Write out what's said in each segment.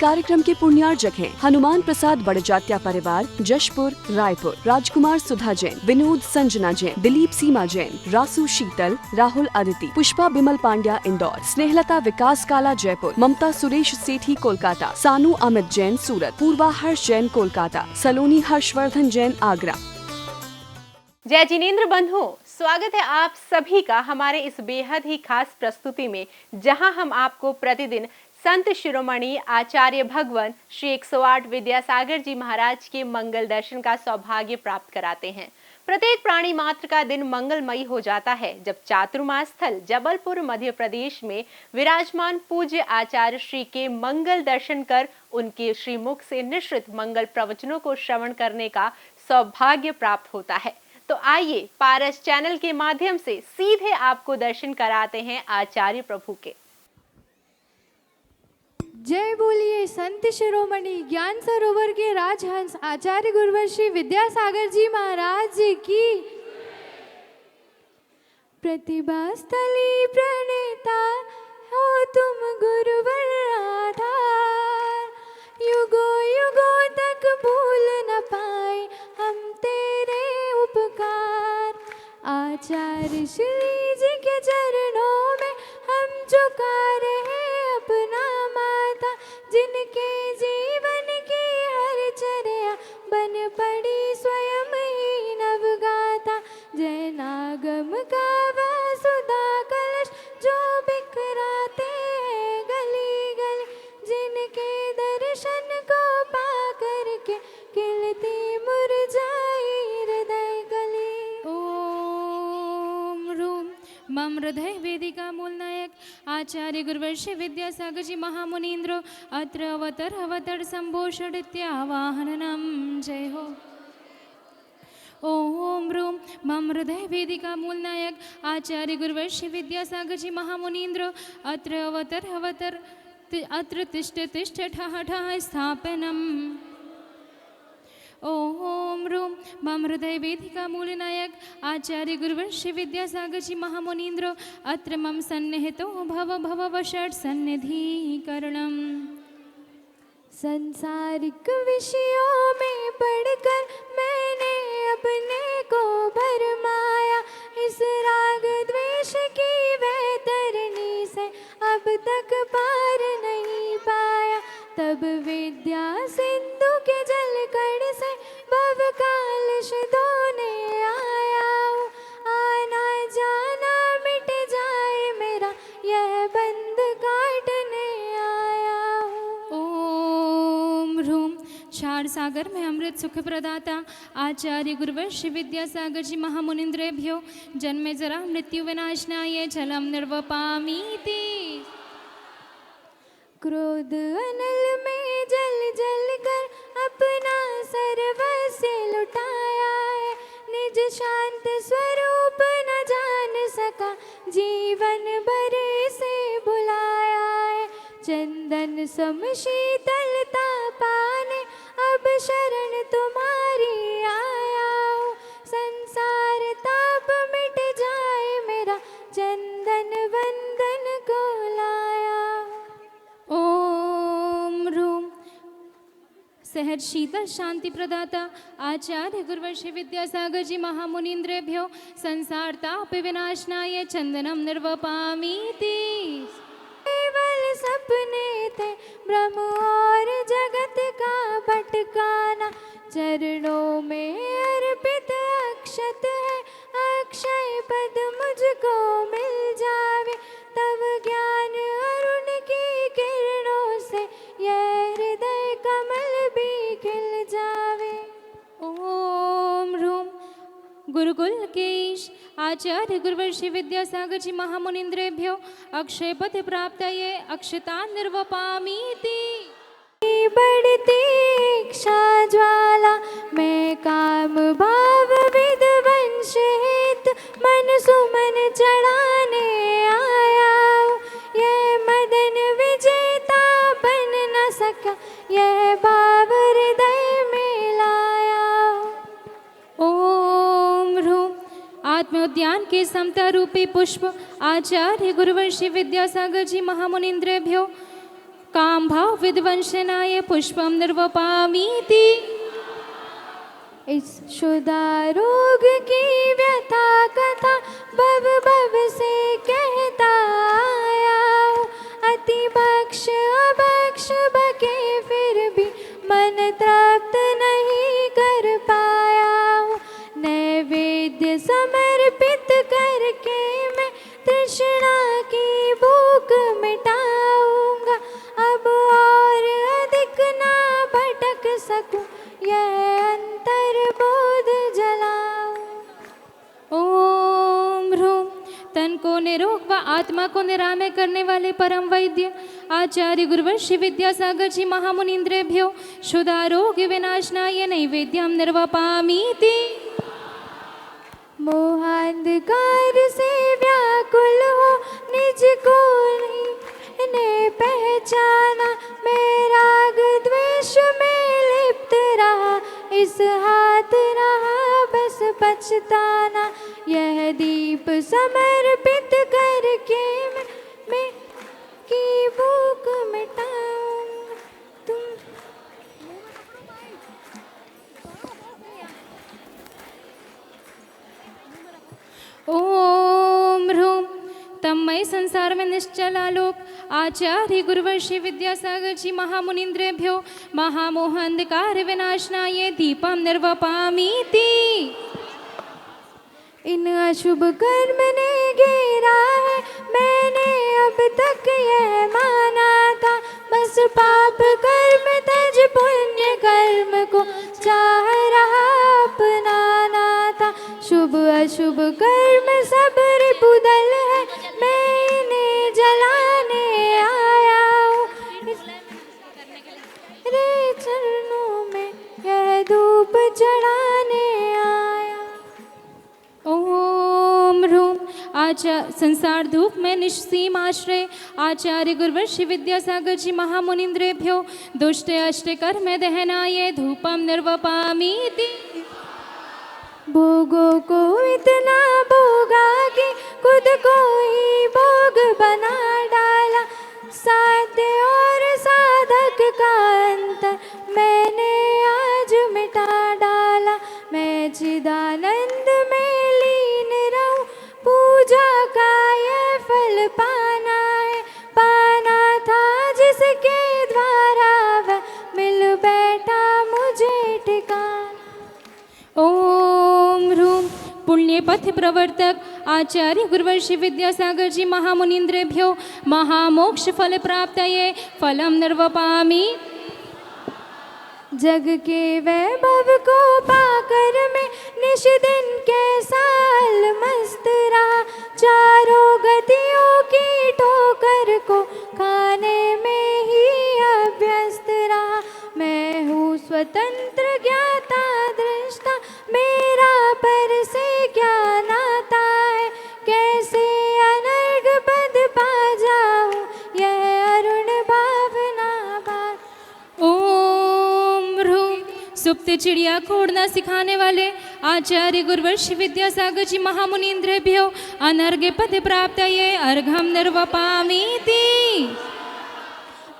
कार्यक्रम के पुण्यार्जक हैं हनुमान प्रसाद बड़जात्या परिवार, जशपुर, रायपुर, राजकुमार सुधा जैन, विनोद संजना जैन, दिलीप सीमा जैन, रासू शीतल, राहुल अदिति, पुष्पा बिमल पांड्या इंदौर, स्नेहलता विकास काला जयपुर, ममता सुरेश सेठी कोलकाता, सानू अमित जैन सूरत, पूर्वा हर्ष जैन कोलकाता, सलोनी हर्षवर्धन जैन आगरा। जय जिनेंद्र बंधु, स्वागत है आप सभी का हमारे इस बेहद ही खास प्रस्तुति में, जहां हम आपको प्रतिदिन संत शिरोमणि आचार्य भगवान श्री 108 विद्यासागर जी महाराज के मंगल दर्शन का सौभाग्य प्राप्त कराते हैं। प्रत्येक प्राणी मात्र का दिन मंगलमयी हो जाता है जब चातुर्मास स्थल जबलपुर मध्य प्रदेश में विराजमान पूज्य आचार्य श्री के मंगल दर्शन कर उनके श्रीमुख से निश्चित मंगल प्रवचनों को श्रवण करने का सौभाग्य प्राप्त होता है। तो आइए पारस चैनल के माध्यम से सीधे आपको दर्शन कराते हैं आचार्य प्रभु के। जय बोलिए संत शिरोमणि ज्ञान सरोवर के राजहंस आचार्य गुरुवर श्री विद्यासागर जी महाराज जी की। प्रतिभा स्थली प्रणेता हो तुम गुरुवर आधार, युगों युगों तक भूल न पाए हम तेरे उपकार। आचार्य श्री जी के चरणों में हम झुका रहे अपना माथा, जिनके जीवन की हर चर्या बन पड़ी स्वयं ही नवगाथा। जय नागम का वह सुधा कलश जो बिखराते हैं गली गली, जिनके दर्शन को पा करके खिलती मुरझाई हृदय गली। ओम रूम मम हृदय वेदिका मूल नायक आचार्य गुरुवर श्री विद्यासागर जी महामुनीन्द्रो अत्र अवतर संभूषणित्यावाहनम। जय हो। ओम रूम मम हृदय वेदिका मूल नायक आचार्य गुरुवर श्री विद्यासागर जी महामुनीन्द्रो अत्र तिष्ठ तिष्ठ ठः ठः स्थापनम। ओम रूम मम हृदय वेदिका मूल नायक आचार्य गुरुवर श्री विद्यासागर जी महामुनीन्द्रो अत्र मम सन्निहितो भव भव वषट् सन्निधिकरणम। सांसारिक विषयों में पढ़कर मैंने अपने को भरमाया, इस राग द्वेष की वैतरणी से अब तक पार नहीं पाया। तब विद्या सिंधु के जल कण से भव कालश धोने आया हूँ, आना जाना मिट जाए मेरा यह बंध काटने आया हूँ। ओम रूम क्षार सागर में अमृत सुख प्रदाता आचार्य गुरुवर श्री विद्यासागर जी महामुनीन्द्रेभ्यो जन्मे जरा मृत्यु विनाशनाय जलम निर्वपामीति। क्रोध अनल में जल जल कर अपना सर्वस्व लुटाया है, निज शांत स्वरूप न जान सका जीवन भर से बुलाया है। चंदन सम शीतलता पाने अब शरण तुम्हारी आया हूँ, संसार ताप मिट जाए मेरा चंदन वंदन को लाया। ओम रूम सहज शीतल शांति प्रदाता आचार्य गुरुवर श्री विद्यासागर जी महामुनीन्द्रेभ्यो संसार ताप विनाशनाय चंदनम निर्वपामीति। केवल सपने थे ब्रह्म और जगत का भटकाना, चरणों में अर्पित अक्षत है अक्षय पद मुझको मिल जावे। तब ज्ञान अरुण की किरणों से यह हृदय कमल भी खिल जावे। ओम रूम गुरुकुल के ईश आचार्य गुरुवर श्री विद्यासागर जी महामुनीन्द्रेभ्यो अक्षय पद प्राप्तये अक्षता निर्वपामीति। बढ़ती इच्छा ज्वाला मैं काम भाव विद्वंश हित मन सुमन चढ़ाने आया हूँ, यह मदन विजेता बन न सका यह भाव हृदय में लाया हूँ। ओम रूम आत्मोद्यान के समता रूपी पुष्प आचार्य गुरुवर श्री विद्यासागर जी महामुनीन्द्रेभ्यो काम भाव विध्वंसनाय पुष्पम निर्वपामीति। इस शुदा रोग की व्यथा कथा भव भव से कहता आया हूँ। अति भक्ष अभक्ष बके फिर भी मन तृप्त नहीं कर पाया हूँ। नैवेद्य समर्पित करके मैं तृष्णा की भूख मिटाऊंगा। अब और अधिक ना भटक सकूं, यह अंतर बोध जलाऊं। ओम ह्रूम। तन को निरोग व आत्मा को निरामय करने वाले परम वैद्य आचार्य गुरुवर्षि विद्यासागर जी महामुनीन्द्रेभ्यो शुद्धारोग्य विनाशनाय नैवेद्यम निर्वपामीति। मोहांधकार से व्याकुल हो निज को ने पहचाना। मैं राग द्वेष में लिप्त रहा, इस हाथ रहा बस पछताना। यह दीप समर्पित करके मैं की भूख मिटाऊंगा। तुम ओम ह्रूम। तन्मय संसार में निश्चल आलोक आचार्य गुरुवर्षि विद्यासागर जी महामुनीन्द्रेभ्यो महामोह अंधकार विनाशनाय दीपम निर्वपामीति। इन अशुभ कर्म ने घेरा है, मैंने अब तक यह माना था। बस पाप कर्म तज पुण्य कर्म को चाह रहा अपनाना था। शुभ अशुभ कर्म सब रिपुदल है, मैं इन्हें जलाने आया हूँ। रे चरणों में यह धूप चढ़ाने आया। ओम ह्रूम। संसार धूप में निश्सीम आश्रय आचार्य गुरुवर्षि विद्यासागर जी महामुनीन्द्रेभ्यो दुष्ट अष्ट कर्म दहनाय धूपम निर्वपामीति। भोगों को इतना भोगा कि खुद को ही भोग बना डाला। साध्य और साधक का अंतर मैंने आज मिटा डाला। मैं चिदानंद में लीन रहूं, पूजा का ये फल पाना है। पाना था जिसके द्वारा वह मिल बैठा मुझे ठिकाना। ओम ह्रूम। पुण्य पथ प्रवर्तक आचार्य गुरुवर्षि विद्यासागर जी महामुनीन्द्रेभ्यो महामोक्ष फल प्राप्तये फलम निर्वपामि। जग के वैभव को पाकर मैं निश दिन के साल मस्त रहा। चारों गतियों की ठोकर को खाने में ही अभ्यस्त रहा। मैं हूँ स्वतंत्र ज्ञाता दृष्टा, मेरा पर से क्या नाता है। कैसे अनर्घ पद पा जाऊं, यह अरुण भावना बात। ओम ह्रूम। सुप्त चिड़िया को उड़ना सिखाने वाले आचार्य गुरुवर्षि विद्यासागर जी महामुनीन्द्रेभ्यो अनर्घ्य पद प्राप्तये अर्घम निर्वपामीति।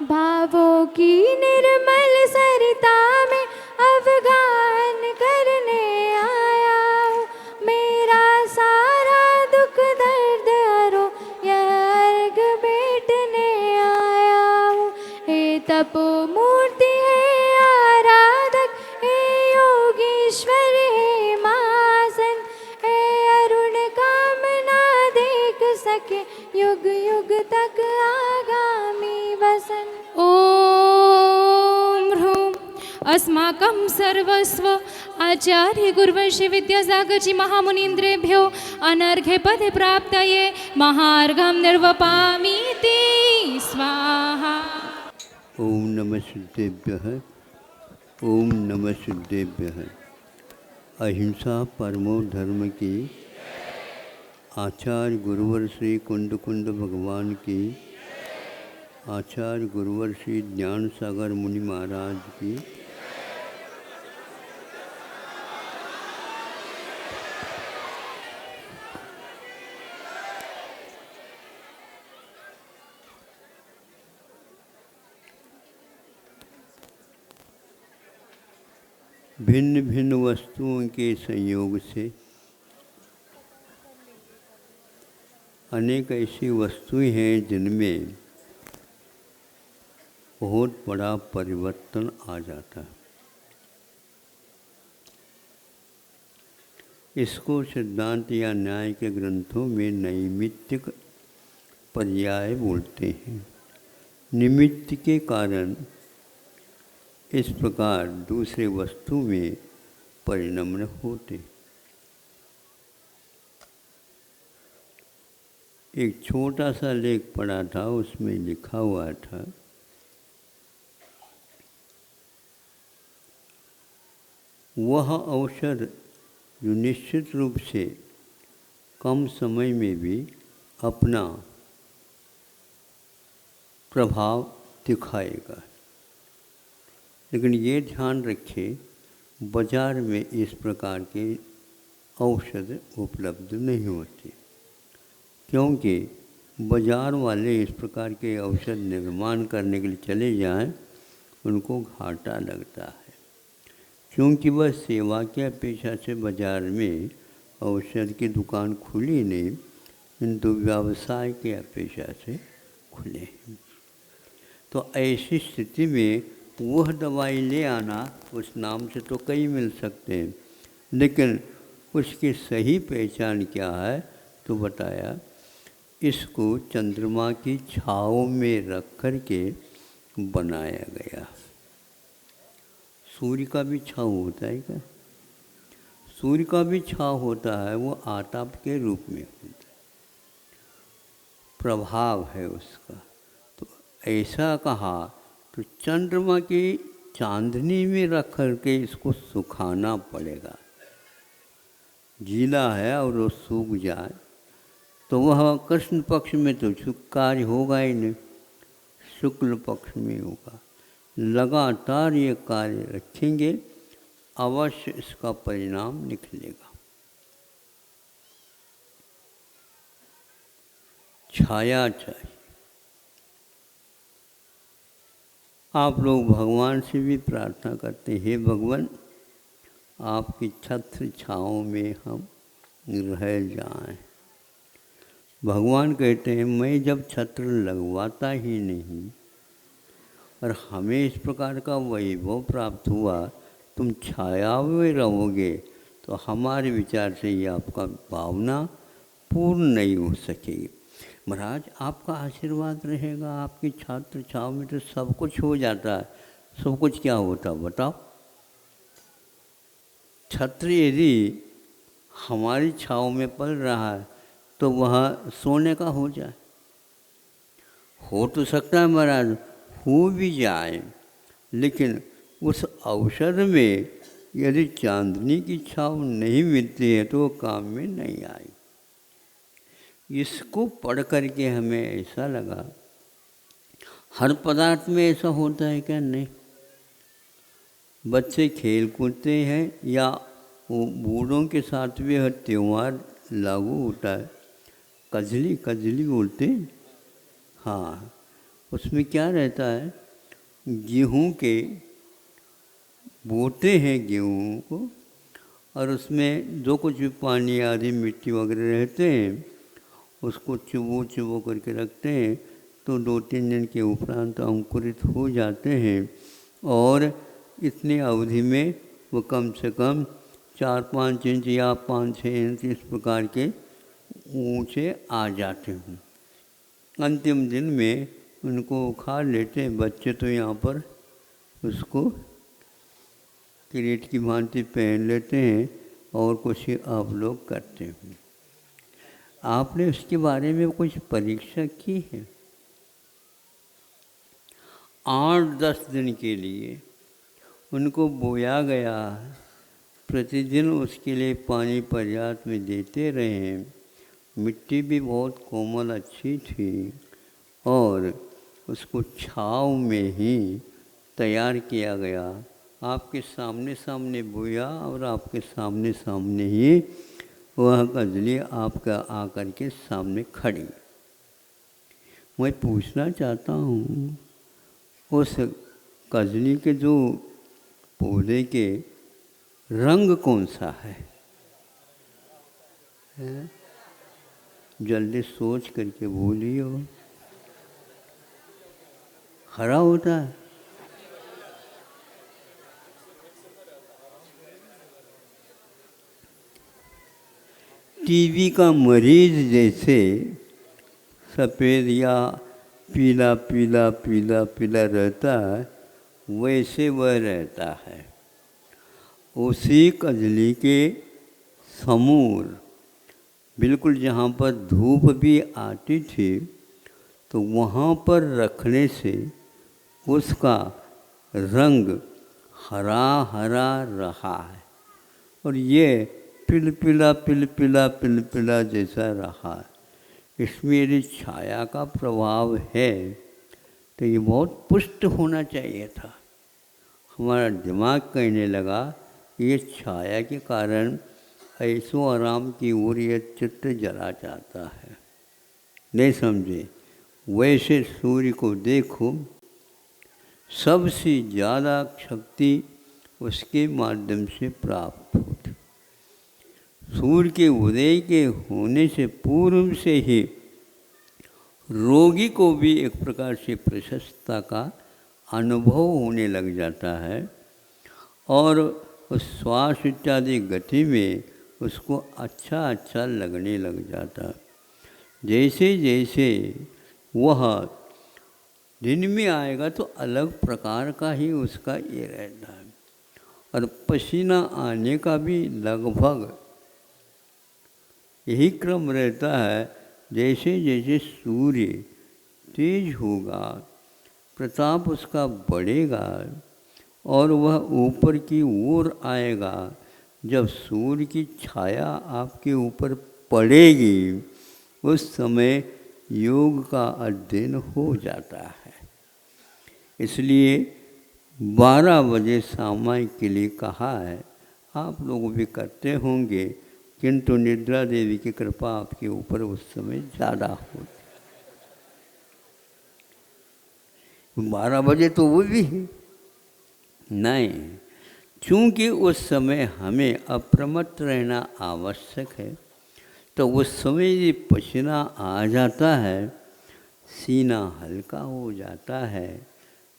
भावों की निर्मल सरिता में अवगाहन करने आया हूँ। मेरा सारा दुख दर्द हरो, यह अर्घ बैठने आया हूँ। हे तपो मूर्ति है आराधक, हे योगीश्वर हे महासन, हे अरुण कामना देख सके युग युग तक आगामी वसन। ओम ह्रूम। अस्माकं सर्वस्व आचार्य गुरुवर्षि विद्यासागर जी महामुनीन्द्रेभ्यो अनर्घ्य पद प्राप्तये महार्घम निर्वपामीति। स्वाहा। ओम नमः सिद्धेभ्यः। ओम नमः सिद्धेभ्यः। अहिंसा परमो धर्म की आचार्य गुरुवर श्री कुंड कुंड भगवान की, आचार्य गुरुवर श्री ज्ञान सागर मुनि महाराज की, भिन्न भिन्न वस्तुओं के संयोग से अनेक ऐसी वस्तुएं हैं जिनमें बहुत बड़ा परिवर्तन आ जाता है। इसको सिद्धांत या न्याय के ग्रंथों में नैमित्तिक पर्याय बोलते हैं। निमित्त के कारण इस प्रकार दूसरे वस्तु में परिणमन होते। एक छोटा सा लेख पढ़ा था, उसमें लिखा हुआ था वह औषध जो निश्चित रूप से कम समय में भी अपना प्रभाव दिखाएगा, लेकिन ये ध्यान रखें बाज़ार में इस प्रकार के औषध उपलब्ध नहीं होते, क्योंकि बाज़ार वाले इस प्रकार के औषध निर्माण करने के लिए चले जाएं, उनको घाटा लगता है, क्योंकि वह सेवा के अपेक्षा से बाज़ार में औषध की दुकान खुली नहीं, किंतु व्यवसाय के अपेक्षा से खुले हैं। तो ऐसी स्थिति में वह दवाई ले आना, उस नाम से तो कई मिल सकते हैं, लेकिन उसकी सही पहचान क्या है तो बताया इसको चंद्रमा की छाँव में रख कर के बनाया गया। सूर्य का भी छाँव होता है क्या? सूर्य का भी छाँव होता है, वो आताप के रूप में होता है, प्रभाव है उसका। तो ऐसा कहा तो चंद्रमा की चांदनी में रख कर के इसको सुखाना पड़ेगा। गीला है और वो सूख जाए तो वह कृष्ण पक्ष में तो कार्य होगा ही नहीं, शुक्ल पक्ष में होगा। लगातार ये कार्य रखेंगे, अवश्य इसका परिणाम निकलेगा। छाया चाहिए। आप लोग भगवान से भी प्रार्थना करते हैं, हे भगवान आपकी छत्र छाँव में हम रह जाएं। भगवान कहते हैं मैं जब छत्र लगवाता ही नहीं और हमें इस प्रकार का वैभव प्राप्त हुआ, तुम छाया में रहोगे, तो हमारे विचार से ये आपका भावना पूर्ण नहीं हो सकेगी। महाराज आपका आशीर्वाद रहेगा, आपकी छात्र छाँव में तो सब कुछ हो जाता है। सब कुछ क्या होता बताओ? छत्र यदि हमारी छाँव में पल रहा है तो वह सोने का हो जाए। हो तो सकता है महाराज, हो भी जाए, लेकिन उस अवसर में यदि चांदनी की छाँव नहीं मिलती है तो वो काम में नहीं आई। इसको पढ़ करके हमें ऐसा लगा हर पदार्थ में ऐसा होता है क्या? नहीं। बच्चे खेल कूदते हैं या वो बूढ़ों के साथ भी हर त्यौहार लागू होता है। कजली कजली बोलते हैं, हाँ, उसमें क्या रहता है, गेहूँ के बोते हैं गेहूँ को, और उसमें जो कुछ भी पानी आदि मिट्टी वगैरह रहते हैं उसको चुबो चुबो करके रखते हैं, तो 2-3 दिन के उपरांत अंकुरित हो जाते हैं और इतनी अवधि में वो कम से कम 4-5 इंच या 5-6 इंच इस प्रकार के ऊंचे आ जाते हैं। अंतिम दिन में उनको उखाड़ लेते हैं बच्चे, तो यहाँ पर उसको किरीट की भांति पहन लेते हैं और कुछ आप लोग करते हैं। आपने उसके बारे में कुछ परीक्षा की है? 8-10 दिन के लिए उनको बोया गया, प्रतिदिन उसके लिए पानी पर्याप्त में देते रहे। मिट्टी भी बहुत कोमल अच्छी थी और उसको छाँव में ही तैयार किया गया। आपके सामने सामने बोया और आपके सामने सामने ही वह कजली आपका आकर के सामने खड़ी। मैं पूछना चाहता हूँ, उस कजली के जो पौधे के रंग कौन सा है? जल्दी सोच करके बोलियो। हरा होता है। टीबी का मरीज जैसे सफ़ेद या पीला पीला पीला पीला रहता है, वैसे वह रहता है। उसी कजली के समूर बिल्कुल जहाँ पर धूप भी आती थी, तो वहाँ पर रखने से उसका रंग हरा हरा रहा है और ये पिलपिला पिलपिला पिलपिला जैसा रहा है। इसमें यदि छाया का प्रभाव है तो ये बहुत पुष्ट होना चाहिए था। हमारा दिमाग कहने लगा ये छाया के कारण ऐसो आराम की ओर यह चित्त जला जाता है। नहीं समझे? वैसे सूर्य को देखो, सबसे ज़्यादा शक्ति उसके माध्यम से प्राप्त होती। सूर्य के उदय के होने से पूर्व से ही रोगी को भी एक प्रकार से प्रशस्तता का अनुभव होने लग जाता है और उस श्वास इत्यादि गति में उसको अच्छा अच्छा लगने लग जाता है। जैसे जैसे वह दिन में आएगा तो अलग प्रकार का ही उसका ये रहता है और पसीना आने का भी लगभग यही क्रम रहता है। जैसे जैसे सूर्य तेज होगा, प्रताप उसका बढ़ेगा और वह ऊपर की ओर आएगा। जब सूर्य की छाया आपके ऊपर पड़ेगी, उस समय योग का अध्ययन हो जाता है। इसलिए 12 बजे सामायिक के लिए कहा है। आप लोग भी करते होंगे, किंतु निद्रा देवी की कृपा आपके ऊपर उस समय ज़्यादा होती। 12 बजे तो वो भी है नहीं, चूँकि उस समय हमें अप्रमत्त रहना आवश्यक है। तो उस समय ये पसीना आ जाता है, सीना हल्का हो जाता है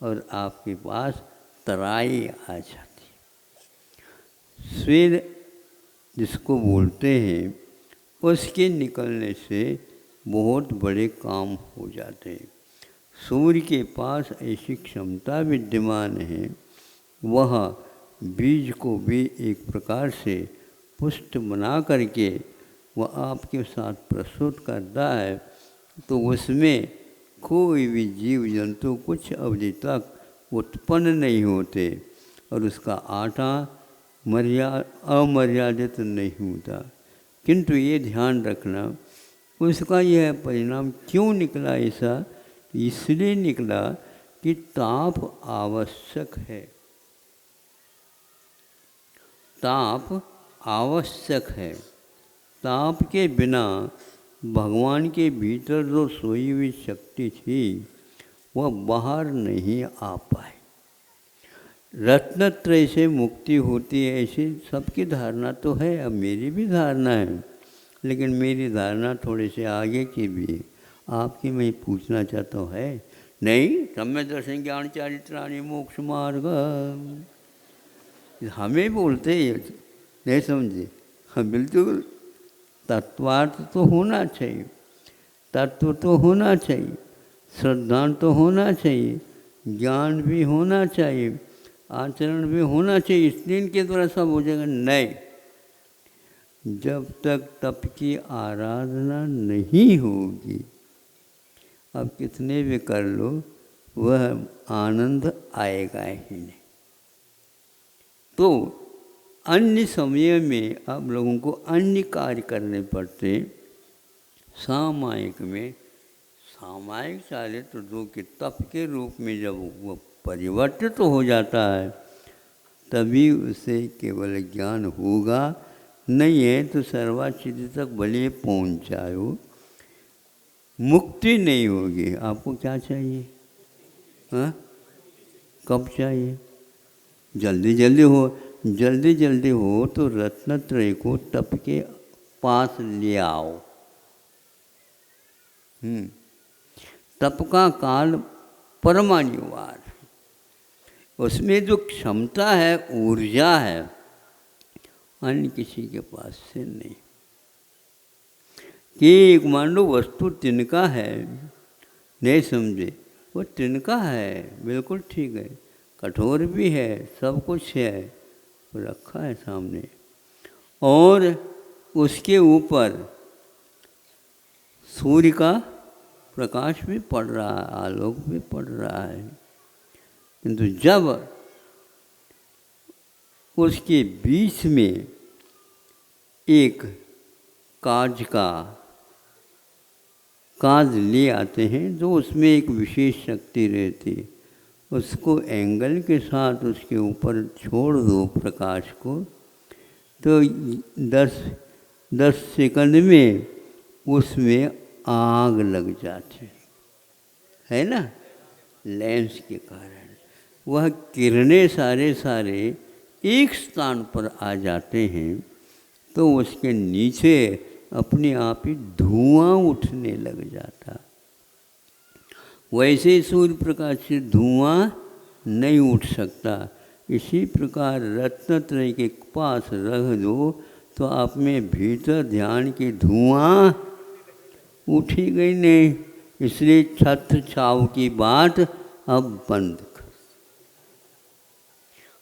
और आपके पास तराई आ जाती है। स्वेद जिसको बोलते हैं, उसके निकलने से बहुत बड़े काम हो जाते हैं। सूर्य के पास ऐसी क्षमता विद्यमान है, वह बीज को भी एक प्रकार से पुष्ट बना करके वह आपके साथ प्रस्तुत करता है। तो उसमें कोई भी जीव जंतु कुछ अवधि तक उत्पन्न नहीं होते और उसका आटा अमर्यादित नहीं होता। किंतु ये ध्यान रखना, उसका यह परिणाम क्यों निकला ऐसा? इसलिए निकला कि ताप आवश्यक है। ताप आवश्यक है। ताप के बिना भगवान के भीतर जो सोई हुई शक्ति थी वह बाहर नहीं आ पाई। रत्नत्रय से मुक्ति होती है ऐसी सबकी धारणा तो है, अब मेरी भी धारणा है, लेकिन मेरी धारणा थोड़े से आगे की भी है। आपकी मैं पूछना चाहता हूँ, है नहीं? सम्यक दर्शन ज्ञान चारित्राणि मोक्ष मार्ग हमें बोलते हैं, नहीं समझे? हाँ बिल्कुल, तत्वार्थ तो होना चाहिए, तत्व तो होना चाहिए, श्रद्धा तो होना चाहिए, ज्ञान भी होना चाहिए, आचरण भी होना चाहिए। इसलिए इनके द्वारा सब हो जाएगा। नहीं, जब तक तप की आराधना नहीं होगी, अब कितने भी कर लो, वह आनंद आएगा ही नहीं। तो अन्य समय में आप लोगों को अन्य कार्य करने पड़ते। सामायिक में सामायिक चाले तो जो कि तप के रूप में जब वो परिवर्तित हो जाता है, तभी उसे केवल ज्ञान होगा। नहीं है तो सर्वासिद्धि तक भले पहुँच जाओ, मुक्ति नहीं होगी। आपको क्या चाहिए? हाँ, कब चाहिए? जल्दी जल्दी हो। जल्दी जल्दी हो तो रत्नत्रय को तप के पास ले आओ। तप का काल परमानिवार है, उसमें जो क्षमता है, ऊर्जा है, अन्य किसी के पास से नहीं। कि एक मान लो वस्तु तिनका है, नहीं समझे, वो तिनका है, बिल्कुल ठीक है, कठोर भी है, सब कुछ है, रखा है सामने, और उसके ऊपर सूर्य का प्रकाश भी पड़ रहा है, आलोक भी पड़ रहा है। किंतु जब उसके बीच में एक काज ले आते हैं, जो उसमें एक विशेष शक्ति रहती है, उसको एंगल के साथ उसके ऊपर छोड़ दो प्रकाश को, तो 10 सेकंड में उसमें आग लग जाती है ना। लेंस के कारण वह किरणें सारे एक स्थान पर आ जाते हैं, तो उसके नीचे अपने आप ही धुआं उठने लग जाता। वैसे सूर्य प्रकाश से धुआं नहीं उठ सकता। इसी प्रकार रत्नत्रय के पास रख दो तो आप में भीतर ध्यान की धुआं उठी गई नहीं। इसलिए छत्र छाव की बात अब बंद कर।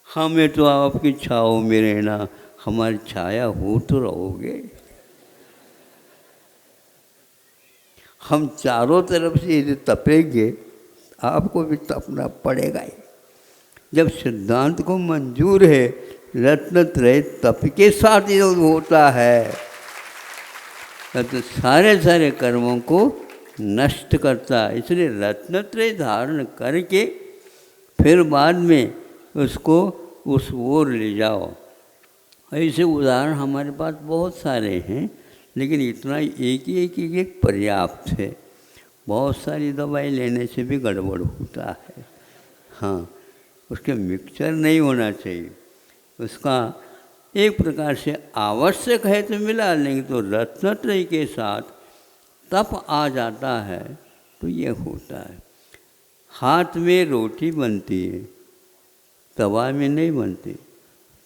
हमें तो आपकी छाव में रहना, हमारी छाया हो तो रहोगे। हम चारों तरफ से यदि तपेंगे, आपको भी तपना पड़ेगा ही। जब सिद्धांत को मंजूर है, रत्नत्रय तप के साथ योग होता है, तब तो सारे कर्मों को नष्ट करता है। इसलिए रत्नत्रय धारण करके फिर बाद में उसको उस ओर ले जाओ। ऐसे उदाहरण हमारे पास बहुत सारे हैं, लेकिन इतना एक पर्याप्त है। बहुत सारी दवाई लेने से भी गड़बड़ होता है। हाँ, उसके मिक्सचर नहीं होना चाहिए। उसका एक प्रकार से आवश्यक है तो मिला, लेंगे तो रत्नत्रय के साथ तप आ जाता है तो ये होता है। हाथ में रोटी बनती है, तवा में नहीं बनती,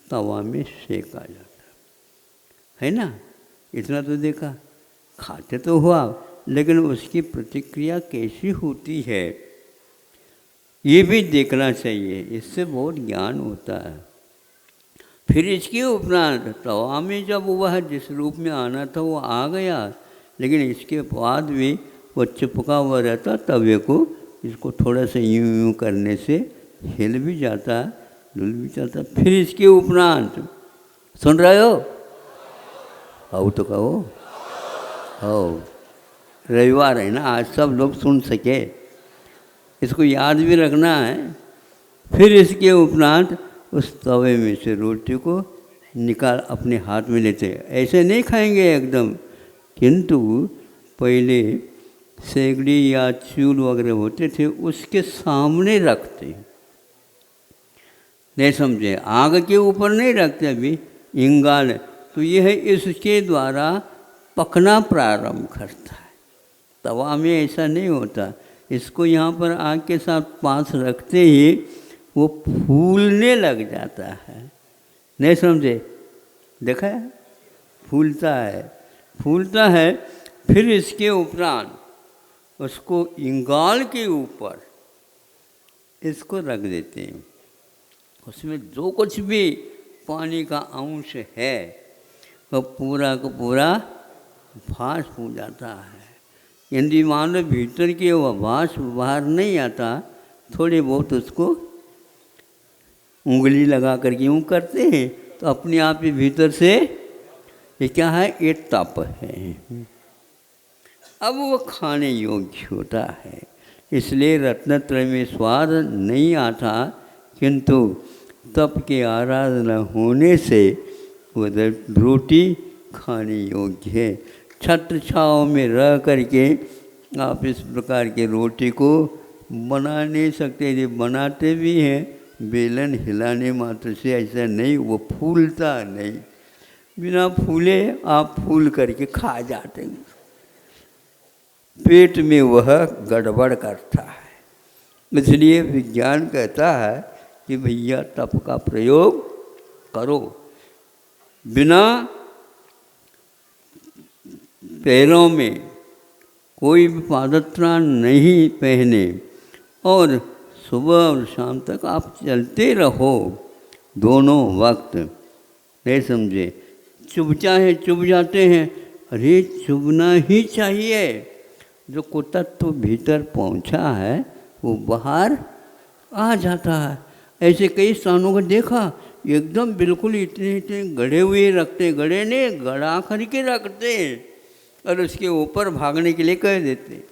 तवा में सेका जाता है ना। इतना तो देखा, खाते तो हुआ, लेकिन उसकी प्रतिक्रिया कैसी होती है ये भी देखना चाहिए। इससे बहुत ज्ञान होता है। फिर इसके उपरांत तवा में जब वह जिस रूप में आना था वो आ गया, लेकिन इसके बाद भी वो चिपका हुआ रहता तवे को। इसको थोड़ा सा यूं करने से हिल भी जाता, डुल भी जाता। फिर इसके उपरांत सुन रहे हो? आओ तो कहो। आओ, रविवार है ना, आज सब लोग सुन सके, इसको याद भी रखना है। फिर इसके उपरांत उस तवे में से रोटी को निकाल अपने हाथ में लेते। ऐसे नहीं खाएंगे एकदम, किंतु पहले सेगड़ी या चूल वगैरह होते थे, उसके सामने रखते। नहीं समझे? आग के ऊपर नहीं रखते अभी, इंगाल। तो यह इसके द्वारा पकना प्रारंभ करता है। तवा में ऐसा नहीं होता। इसको यहाँ पर आग के साथ पास रखते ही वो फूलने लग जाता है। नहीं समझे? देखा है? फूलता है। फिर इसके उपरांत उसको इंगाल के ऊपर इसको रख देते हैं। उसमें जो कुछ भी पानी का अंश है वो पूरा का पूरा भास हो जाता है। यदि मान लो भीतर के वह भास बाहर नहीं आता, थोड़ी बहुत उसको उंगली लगा करके यूँ करते हैं तो अपने आप ही भीतर से ये क्या है, ये तप है। अब वो खाने योग्य होता है। इसलिए रत्नत्रय में स्वाद नहीं आता, किंतु तप के आराधना होने से वो रोटी खाने योग्य है। छत्र छाँव में रह करके आप इस प्रकार के रोटी को बना नहीं सकते। यदि बनाते भी हैं बेलन हिलाने मात्र से ऐसा नहीं, वो फूलता नहीं। बिना फूले आप फूल करके खा जाते हैं, पेट में वह गड़बड़ करता है। इसलिए विज्ञान कहता है कि भैया तप का प्रयोग करो। बिना पैरों में कोई भी पादत्राण नहीं पहने और सुबह और शाम तक आप चलते रहो, दोनों वक्त। नहीं समझे? चुभ जाते हैं, अरे चुभना ही चाहिए। जो कुतत्व भीतर पहुंचा है वो बाहर आ जाता है। ऐसे कई स्थानों को देखा, एकदम बिल्कुल इतने इतने गड़े हुए रखते, गड़े ने गड़ा करके रखते और उसके ऊपर भागने के लिए कह देते।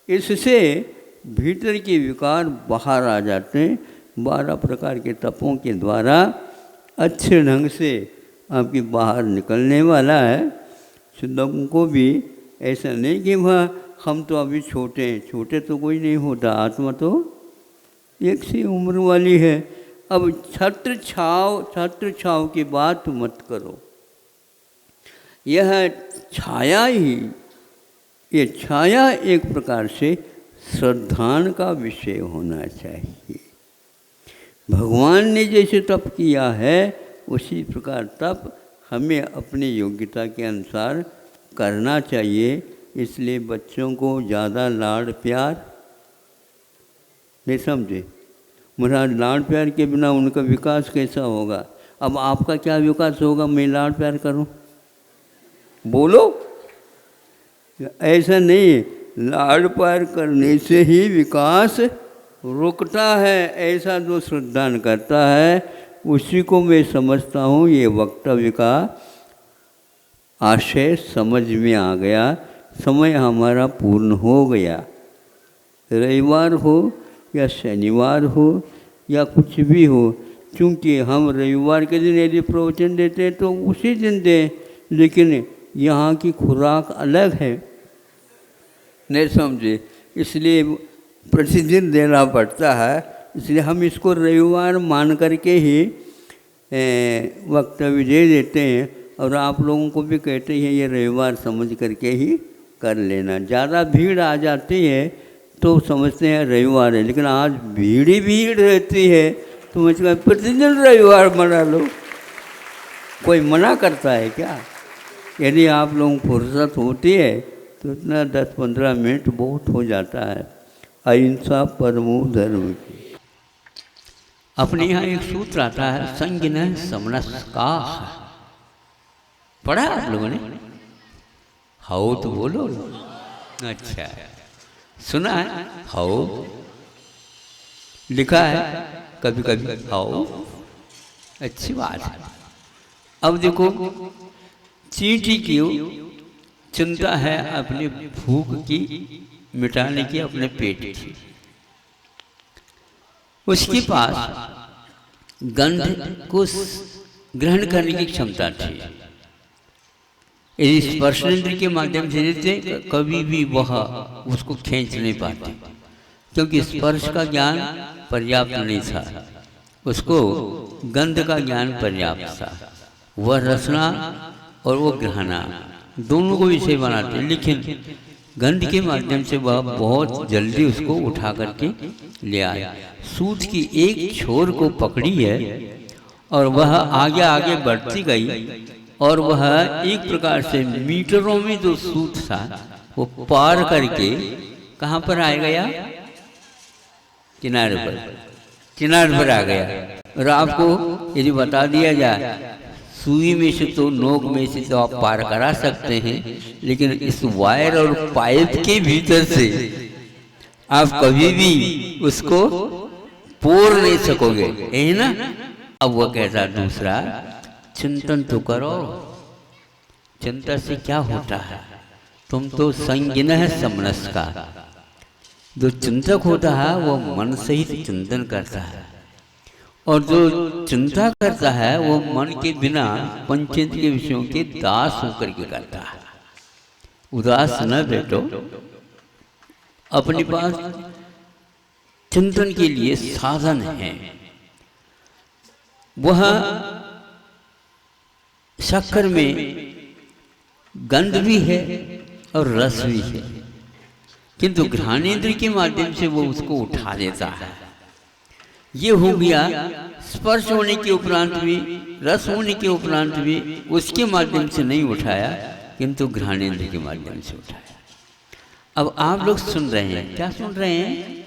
इससे भीतर के विकार बाहर आ जाते हैं। 12 प्रकार के तपों के द्वारा अच्छे ढंग से आपकी बाहर निकलने वाला है। शुद्धों को भी ऐसा नहीं कि वह हम तो अभी छोटे हैं, छोटे तो कोई नहीं होता, आत्मा तो एक सी उम्र वाली है। अब छत्र छाव की बात मत करो। यह छाया ही, ये छाया एक प्रकार से श्रद्धान का विषय होना चाहिए। भगवान ने जैसे तप किया है उसी प्रकार तप हमें अपनी योग्यता के अनुसार करना चाहिए। इसलिए बच्चों को ज़्यादा लाड़ प्यार नहीं समझे। महाराज लाड़ प्यार के बिना उनका विकास कैसा होगा? अब आपका क्या विकास होगा मैं लाड़ प्यार करूं? बोलो। ऐसा नहीं, लाड़ प्यार करने से ही विकास रुकता है। ऐसा जो श्रद्धान करता है उसी को मैं समझता हूँ ये वक्तव्य का आशय समझ में आ गया। समय हमारा पूर्ण हो गया। रविवार हो या शनिवार हो या कुछ भी हो, क्योंकि हम रविवार के दिन यदि प्रवचन देते हैं तो उसी दिन दें, लेकिन यहाँ की खुराक अलग है, नहीं समझे, इसलिए प्रतिदिन देना पड़ता है। इसलिए हम इसको रविवार मान करके ही वक्तव्य दे देते हैं और आप लोगों को भी कहते हैं ये रविवार समझ करके ही कर लेना। ज़्यादा भीड़ आ जाती है तो समझते हैं रविवार है, लेकिन आज भीड़ ही भीड़ रहती है तो मैं कहता प्रतिदिन रविवार मना लो। कोई मना करता है क्या? यदि आप लोगों को फुर्सत होती है तो इतना 10-15 मिनट बहुत हो जाता है। अहिंसा परमो धर्म की। अपने यहाँ एक सूत्र आता है संज्ञ समनस्काः। पढ़ा आप लोगों ने? हाओ तो बोलो। अच्छा सुना है? हाओ लिखा है कभी कभी हाओ, अच्छी बात है। अब देखो चींटी की चिंता है अपनी भूख की मिटाने की, अपने पेट की। उसके पास गंध को ग्रहण करने की क्षमता थी। यदि स्पर्शेंद्र के माध्यम से देते कभी भी वह उसको खींच नहीं पाते, क्योंकि स्पर्श का ज्ञान पर्याप्त नहीं था, उसको गंध का ज्ञान पर्याप्त था। वह रसना और वो ग्रहणा दोनों को विषय बनाते, लेकिन गंध के माध्यम से वह बहुत जल्दी उसको उठा करके ले आया। सूत की एक छोर को पकड़ी है और वह आगे आगे बढ़ती गई और वह एक प्रकार से मीटरों में जो सूत था वो पार करके कहाँ पर आ गया? किनारे पर आ गया। और आपको यदि बता दिया जाए सुई में से तो नोक में से तो आप पार करा सकते हैं, लेकिन इस वायर और पाइप के भीतर से आप कभी भी उसको पोर नहीं सकोगे, है ना? अब वो कहता दूसरा चिंतन तो करो। चिंता से क्या होता है? तुम तो संज्ञ है समनस्काः। जो चिंतक होता है वो मन से ही चिंतन करता है, और जो चिंता करता है वो मन के बिना पंचेंद्रिय विषयों के दास होकर के करता है। उदास न बैठो, अपने पास चिंतन के लिए साधन है। वह शक्कर में गंध भी है और रस भी है, किंतु घ्राणेन्द्र के माध्यम से वो उसको उठा देता है। ये हो गया स्पर्श होने के उपरांत भी, रस होने के उपरांत भी उसके माध्यम से नहीं उठाया, किंतु घ्राणेन्द्र के माध्यम से उठाया। अब आप लोग सुन रहे हैं, क्या सुन रहे हैं?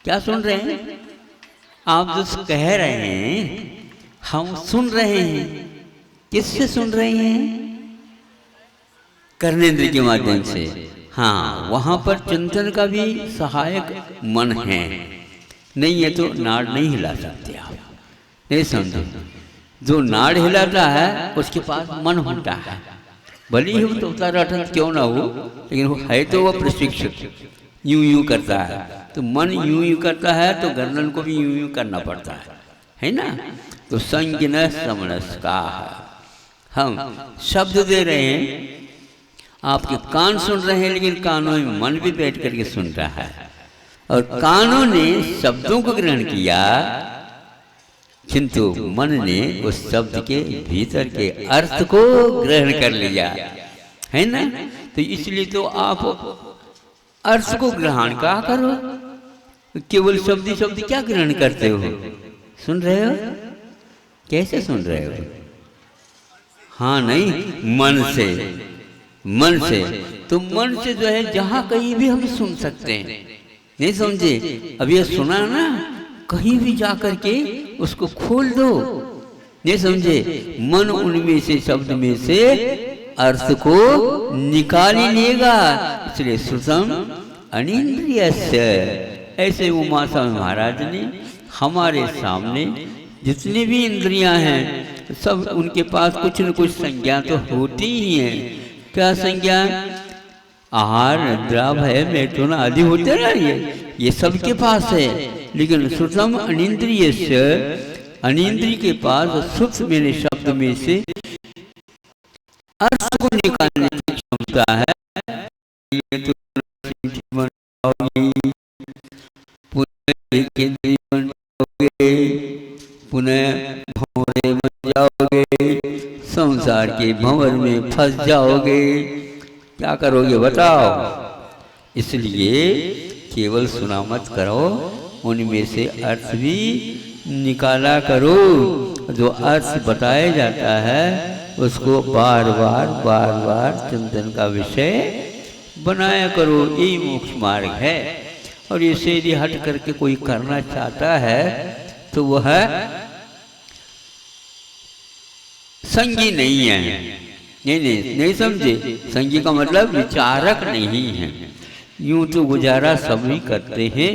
क्या सुन रहे हैं? आप जो कह रहे हैं हम सुन रहे हैं, किससे सुन रहे हैं? कर्णेंद्र के माध्यम से। हाँ, वहाँ पर चिंतन का भी सहायक मन है, नहीं है तो नाड़ नहीं हिला सकते आप, नहीं समझे? जो नाड़ हिलाता है उसके पास मन होता है, भले ही वो तोता रटन क्यों ना हो, लेकिन वो है तो वह प्रशिक्षित, यूं यूं करता है, तो मन यूं यूं करता है तो गर्दन को भी यूं यूं करना पड़ता है ना? तो संज्ञ समनस्का, हम शब्द दे रहे हैं, आपके कान सुन रहे हैं, लेकिन कानों में मन भी बैठ करके सुन रहा है, और कानों ने शब्दों को ग्रहण किया, किंतु मन ने उस शब्द के भीतर के अर्थ को ग्रहण कर लिया, है ना? तो इसलिए तो आप अर्थ को ग्रहण क्या करो, केवल शब्द क्या ग्रहण करते हो? सुन रहे हो? कैसे सुन रहे हो? हाँ, नहीं, मन से, मन से। तो मन से जो है जहां कहीं भी हम सुन सकते हैं, नहीं समझे? अब ये सुना ना, कहीं भी जा करके उसको खोल दो, नहीं समझे? मन उनमें से, शब्द में से अर्थ को निकाल ही लेगा। इसलिए श्रुतम अनिंद्रियस्य, ऐसे उमा स्वामी महाराज ने हमारे सामने जितने भी इंद्रियां हैं सब, उनके पास कुछ न कुछ संज्ञा तो होती ही है। क्या संज्ञा? आहार, निद्रा, भय, मैथुन आदि होते ना, ये सबके पास है। लेकिन श्रुतम अनिंद्रियस्य, अनिंद्रिय के पास श्रुत मेरे शब्द में से अर्थ को निकालने की क्षमता है। ये तो पुनः भंवरे बन जाओगे, संसार के भंवर में फंस जाओगे, क्या करोगे बताओ? इसलिए केवल सुना मत करो, उनमें से अर्थ भी निकाला करो। जो अर्थ बताया जाता है उसको बार बार चिंतन का विषय बनाया करो, यही मोक्ष मार्ग है। और इसे यदि हट करके कोई करना चाहता है तो वह संगी नहीं है, नहीं समझे? संगी का मतलब विचारक नहीं है। यूं तो गुजारा सभी करते हैं,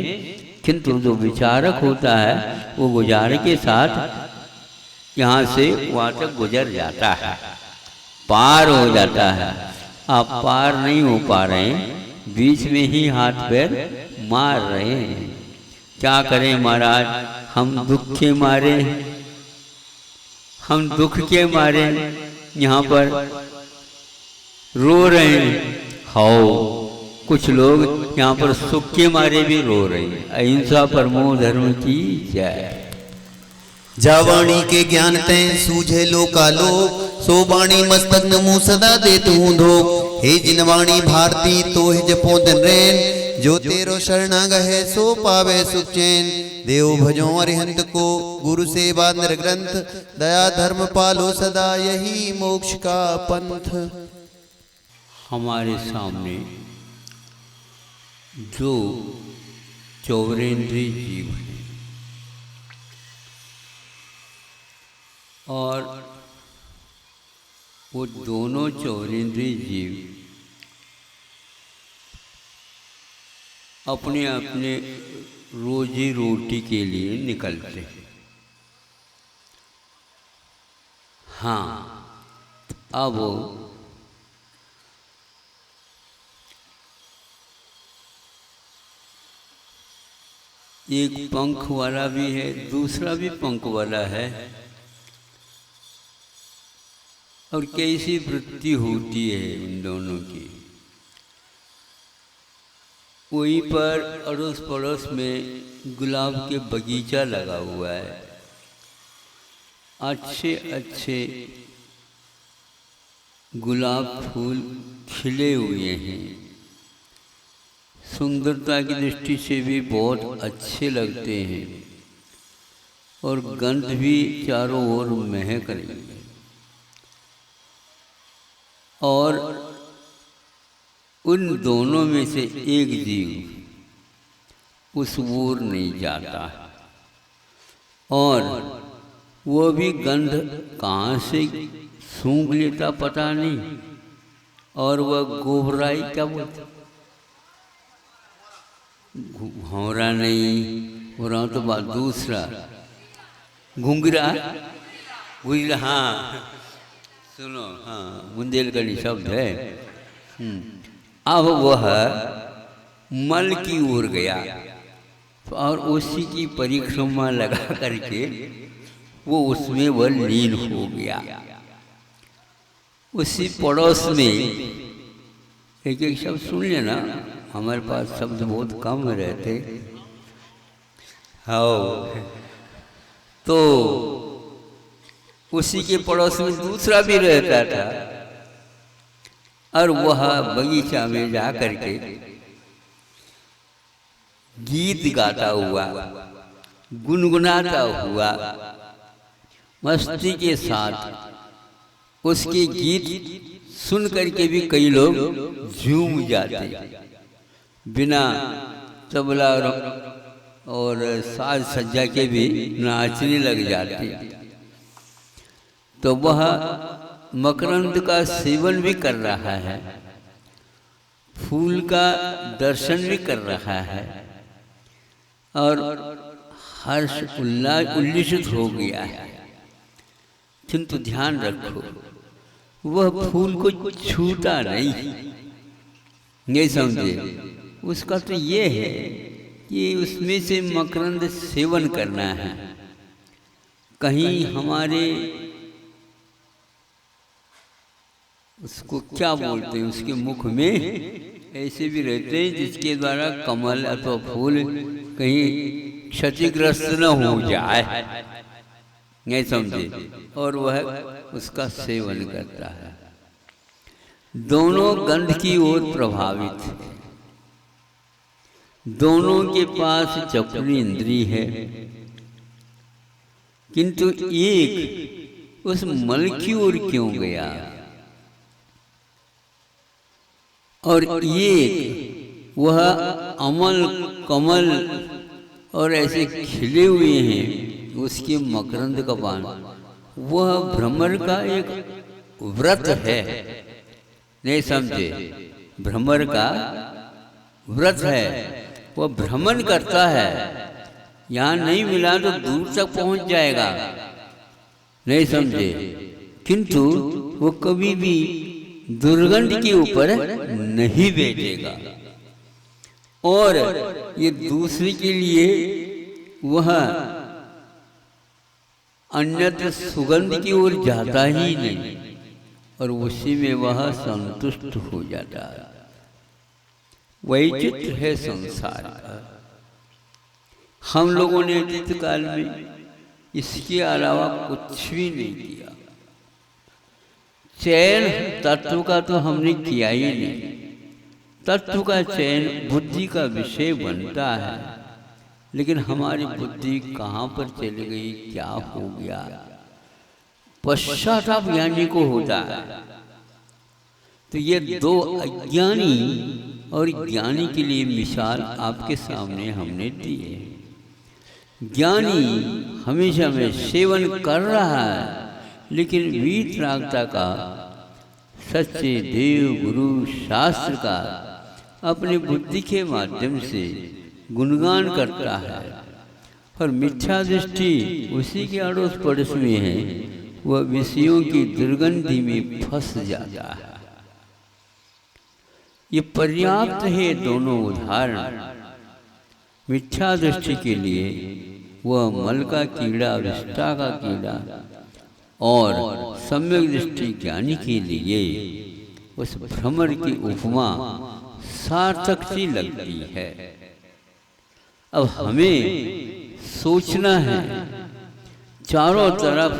किंतु जो विचारक होता है वो गुजारे के साथ यहाँ से वहाँ तक गुजर जाता है, पार हो जाता है। आप पार नहीं हो पा रहे हैं, बीच में ही हाथ पैर मार रहे हैं। क्या करें महाराज, हम दुख के मारे, हम दुख के मारे यहाँ पर रो रहे हैं। हाओ, कुछ लोग यहाँ पर सुख के मारे भी रो रहे हैं। अहिंसा परमो धर्म की जय। जावाणी के ज्ञान तैं सूझे लोकालो, सो बाणी मस्तक नमो सदा दे तू धो। हे जिनवाणी भारती तो हे जपो दिन रैन, जो तेरो शरणागत है सो पावे सुख चैन। देव भजो अरिहंत को गुरु सेवा निर्ग्रंथ, दया धर्म पालो सदा यही मोक्ष का पंथ। हमारे सामने जो चौरेंद्रीय जीव हैं और वो दोनों चौरेंद्रीय जीव अपने अपने रोजी रोटी के लिए निकलते हैं। हाँ, अब एक पंख वाला भी है, दूसरा भी पंख वाला है, और कैसी वृत्ति होती है इन दोनों की। वहीं पर अड़ोस पड़ोस में गुलाब के बगीचा लगा हुआ है, अच्छे अच्छे गुलाब फूल खिले हुए हैं, सुंदरता की दृष्टि से भी बहुत अच्छे लगते हैं और गंध भी चारों ओर महक रही है। और उन दोनों में से एक जीव उस ओर नहीं जाता और वो भी गंध कहाँ से सूंघ लेता पता नहीं, और वह गोबराई क्या बोलते, भौरा नहीं, हो रहा तो बात दूसरा, घुंघरा, गुजरा, हाँ सुनो, हाँ बुंदेलखंडी शब्द है। अब वह मल की ओर गया और उसी की परिक्रमा लगा करके वो उसमें वह लीन हो गया। उसी पड़ोस में एक एक शब्द सुन लेना, हमारे पास शब्द बहुत कम रहते। हाँ, तो उसी के पड़ोस में दूसरा भी रहता था और वह बगीचा में जा करके गीत गाता हुआ, गुनगुनाता हुआ, मस्ती के साथ उसके गीत सुन करके भी कई लोग झूम जाते, बिना तबला और साज सज्जा के भी नाचने लग जाते। तो वह मकरंद का सेवन भी कर रहा है, फूल का दर्शन भी कर रहा है और हर्ष उल्लासित हो गया है। किंतु ध्यान रखो, वह फूल को छूता नहीं समझे। उसका तो ये है कि उसमें से मकरंद सेवन करना है। कहीं हमारे उसको क्या बोलते हैं, उसके मुख में ऐसे भी रहते हैं जिसके द्वारा कमल अथवा फूल कहीं क्षतिग्रस्त न हो जाए, नहीं समझे, और वह उसका सेवन करता है। दोनों गंध की ओर प्रभावित है, दोनों के पास चक्षु इंद्रिय है, किंतु एक उस मल की ओर क्यों गया और ये वह अमल कमल और ऐसे खिले हुए हैं उसके मकरंद का पान, वह भ्रमर का एक व्रत है, नहीं समझे, भ्रमर का व्रत है। वह भ्रमण करता है, यहाँ नहीं मिला तो दूर तक पहुंच जाएगा, नहीं समझे, किंतु वो कभी भी दुर्गंध के ऊपर नहीं बैठेगा और ये दूसरे के लिए वह अन्यत्र सुगंध की ओर जाता ही नहीं और उसी में वह संतुष्ट हो जाता है। वैचित्र है संसार का। हम लोगों ने अतीत काल में इसके अलावा कुछ भी नहीं किया। चयन तत्व का तो हमने किया ही नहीं। तत्व का चयन बुद्धि का विषय बनता है, लेकिन हमारी बुद्धि कहाँ पर चली गई, क्या हो गया, पश्चाताप ज्ञानी को होता है। तो ये दो अज्ञानी और ज्ञानी के लिए मिसाल आपके सामने हमने दी है। ज्ञानी हमेशा में सेवन कर रहा है, लेकिन वीतरागता का सच्चे देव गुरु शास्त्र का अपने बुद्धि के माध्यम से गुणगान करता है और मिथ्या दृष्टि उसी के अड़ोस पड़ोस में है, वह विषयों की दुर्गंधि में फंस जाता है। ये पर्याप्त है दोनों उदाहरण। मिथ्या दृष्टि के लिए वह मल का कीड़ा, विष्ठा का कीड़ा, और सम्यक दृष्टि ज्ञानी के लिए उस भ्रमर की उपमा सार्थक सी लगती है। अब हमें सोचना है, चारों तरफ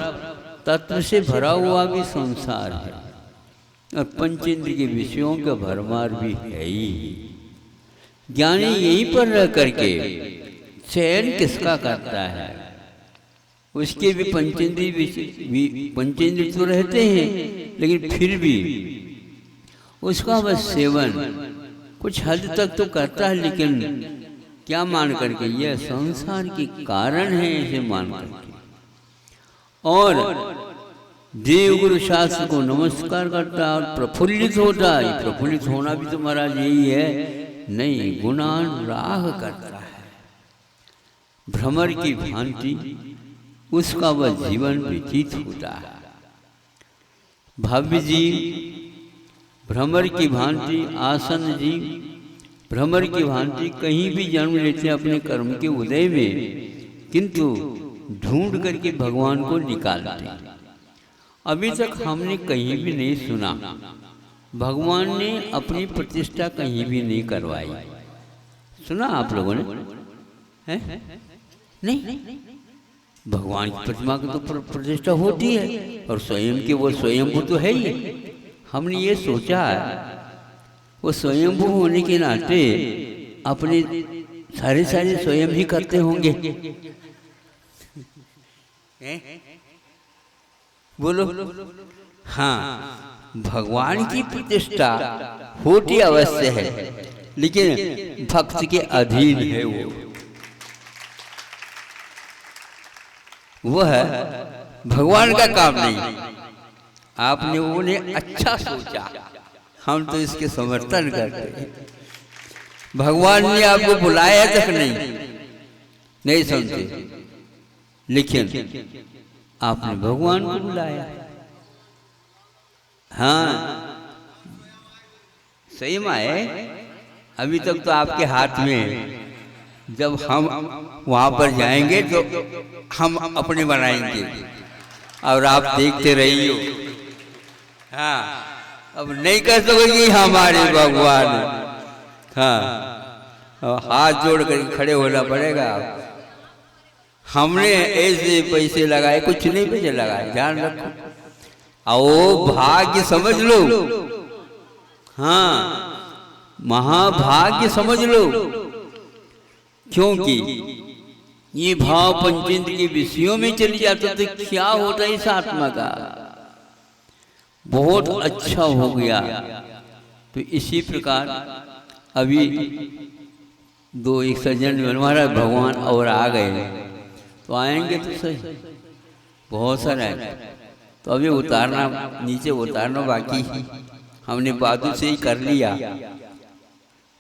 तत्व से भरा हुआ भी संसार है और पंचेंद्र के विषयों का भरमार भी है ही। ज्ञानी यहीं पर रह करके चयन किसका करता है, उसके भी पंचेंद्रिय तो रहते हैं, लेकिन फिर भी उसका बस सेवन कुछ हद तक तो करता है, लेकिन क्या मान करके, यह संसार के कारण है इसे मान करके। और देवगुरु शास्त्र को नमस्कार करता है और प्रफुल्लित होता है। प्रफुल्लित होना भी तो महाराज यही है, नहीं, गुणानुराग करता है, भ्रमर की भांति उसका वह जीवन व्यतीत होता है। भव्य जीव भ्रमर की भांति, आसन जीव भ्रमर की भांति कहीं भी जन्म लेते हैं अपने कर्म के उदय में, किंतु ढूंढ करके भगवान को निकालते हैं। अभी तक हमने कहीं भी नहीं सुना भगवान ने अपनी प्रतिष्ठा कहीं भी नहीं करवाई। सुना आप लोगों ने? है? नहीं, भगवान की प्रतिमा की तो प्रतिष्ठा होती है और स्वयं के वो स्वयंभू तो है ही। हमने ये सोचा वो स्वयंभू होने के नाते अपने सारे स्वयं ही करते होंगे। बोलो। हाँ, भगवान की प्रतिष्ठा होती अवश्य है, लेकिन भक्त के अधीन है वो है, भगवान का काम नहीं। आपने उन्हें अच्छा सोचा, हम तो इसके समर्थन करते हैं। भगवान ने आपको बुलाया तक नहीं समझे, लेकिन आपने भगवान को बुलाया। हाँ, सही माए, अभी तक तो आपके हाथ में। जब हम वहां पर जाएंगे तो हम अपने बनाएंगे और आप देखते रहिए। हाँ, अब नहीं कर सकोगे हमारे भगवान। हाँ, हाथ जोड़ कर खड़े होना पड़ेगा। हमने ऐसे पैसे लगाए, कुछ नहीं पैसे लगाए, ध्यान रखो। आओ, भाग्य समझ लो। हाँ, महाभाग्य समझ लो, क्योंकि ये भाव पंचेंद्र के विषयों में चली जाता तो क्या होता इस आत्मा का। बहुत अच्छा हो गया। तो इसी प्रकार अभी एक सज्जन हमारा भगवान और आ गए, तो आएंगे तो सही, बहुत सारे आएंगे। तो अभी उतारना, नीचे उतारना बाकी, हमने बादू से ही कर लिया,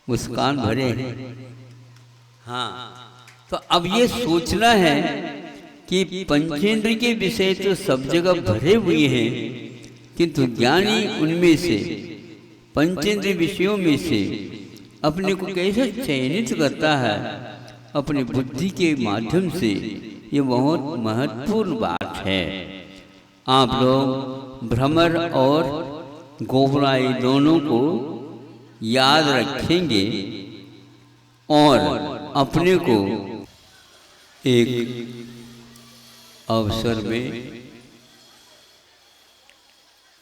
मुस्कान भरे। हाँ, तो अब ये सोचना है कि पंचेंद्र के विषय तो सब जगह भरे हुए हैं, किंतु ज्ञानी उनमें से, पंचेंद्र विषयों में से अपने को कैसे चयनित करता है अपनी बुद्धि के माध्यम से। ये बहुत महत्वपूर्ण बात है। आप लोग भ्रमर और गोबराई दोनों को याद रखेंगे और अपने को एक अवसर में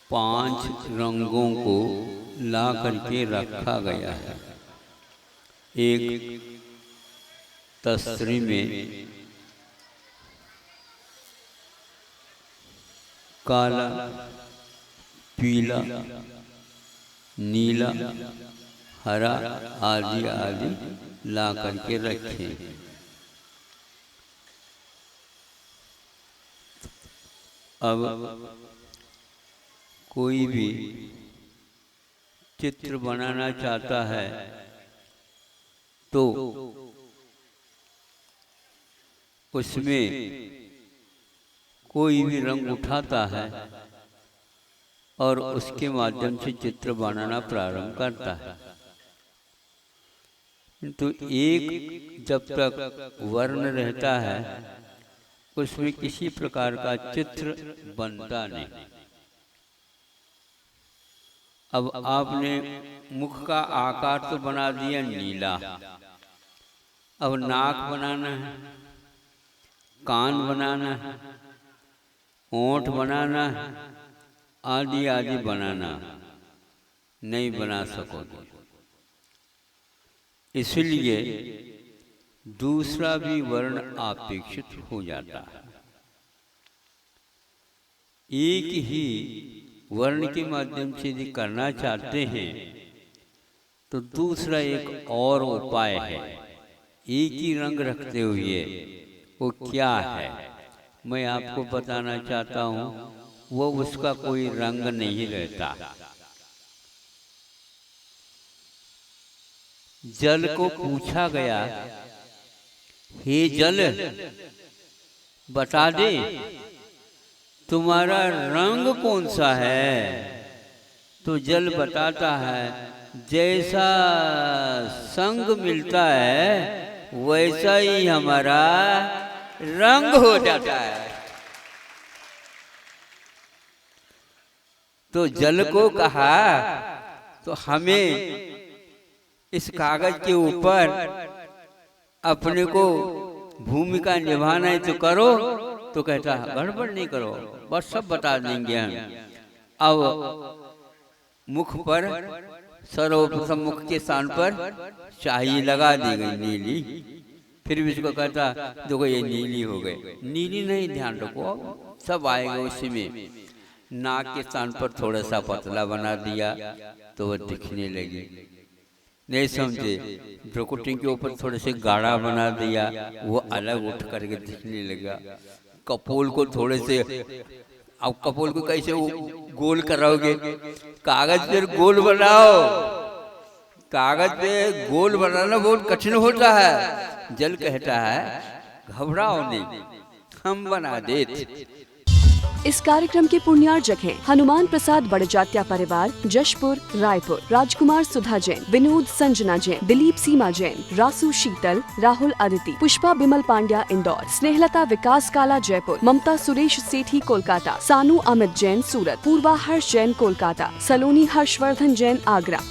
5 रंगों को ला करके रखा गया है। एक तस्री में काला, पीला, नीला, हरा आदि आदि ला करके रखें। अब कोई भी चित्र बनाना चाहता है तो उसमें कोई भी रंग उठाता है और उसके माध्यम से चित्र बनाना प्रारंभ करता है। तो एक जब तक वर्ण रहता है उसमें किसी प्रकार का चित्र बनता नहीं। अब आपने मुख का आकार तो बना दिया नीला, अब नाक बनाना है, कान बनाना है, ओंठ बनाना है, आदि आदि बनाना नहीं बना सकोगे। इसलिए दूसरा भी वर्ण अपेक्षित हो जाता है। एक ही वर्ण के माध्यम से यदि करना चाहते हैं तो दूसरा एक और उपाय है। एक ही रंग रखते हुए वो क्या है मैं आपको बताना चाहता हूँ। वो उसका कोई रंग नहीं रहता। जल को पूछा गया, हे जल बता दे तुम्हारा रंग कौन सा है। तो जल बताता है जैसा संग मिलता है वैसा ही हमारा रंग हो जाता है। तो जल को कहा तो हमें इस कागज के ऊपर अपने को भूमिका निभाना है तो करो। तो कहता है गड़बड़ नहीं करो, बस सब बता देंगे हम। अब मुख पर सर्वप्रथम मुख के स्थान पर शाही लगा दी गई नीली। फिर भी इसको कहता देखो ये नीली हो गई। नीली नहीं, ध्यान रखो सब आएगा उसी में। नाक के स्थान पर थोड़ा सा पतला बना दिया तो वह दिखने लगी। नहीं समझे, भ्रुकुटी के ऊपर थोड़े से गाढ़ा बना दिया, वो अलग उठ करके दिखने लगा। कपोल को थोड़े से, अब कपोल को कैसे गोल कराओगे? कागज पर गोल बनाओ। कागज पे गोल बनाना बहुत कठिन होता है। जल कहता है घबराओ नहीं, हम बना देते। इस कार्यक्रम के पुण्यार्जक हैं हनुमान प्रसाद बड़जात्या परिवार, जशपुर, रायपुर, राजकुमार सुधा जैन, विनोद संजना जैन, दिलीप सीमा जैन, रासु शीतल, राहुल अदिति, पुष्पा बिमल पांड्या इंदौर, स्नेहलता विकास काला जयपुर, ममता सुरेश सेठी कोलकाता, सानू अमित जैन सूरत, पूर्वा हर्ष जैन कोलकाता, सलोनी हर्षवर्धन जैन आगरा।